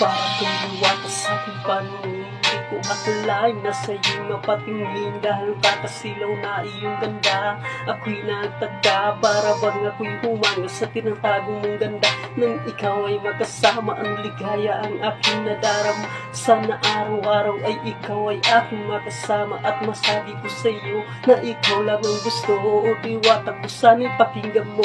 Para kang diwata sa aking paningin, hindi ko akalain na sa'yo mapatingin. Dahil kakasilaw na iyong ganda, ako'y nagtagda. Para bang ako'y humanga sa tinatago mong ganda. Nang ikaw ay magkasama, ang ligaya ang aking nadarama. Sana araw-araw ay ikaw ay aking makasama. At masabi ko sa'yo na ikaw lang ang gusto. O diwata ko, sana'y pakinggan mo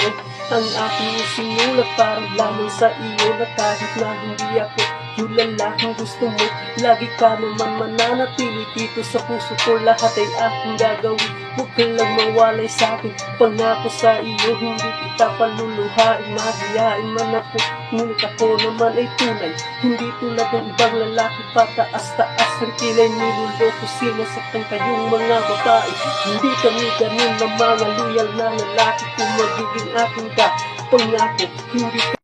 ang aking sinulat para lamang sa iyo. Na kahit na hindi ako yung lalaking gusto mo, lagi ka naman mananatili dito sa puso ko. Lahat ay aking gagawin, huwag ka lang mawalay sa'kin. Pangako sa iyo, hindi kita paluluhain. Mahihain man ako, ngunit ako naman ay tunay. Hindi tulad ng ibang lalaki, pataas-taas ang kilay, niluloko, sinasaktan kayong mga babae. Hindi kami ganun na mga loyal na lalaki. Kung magiging akin ka, pangako, hindi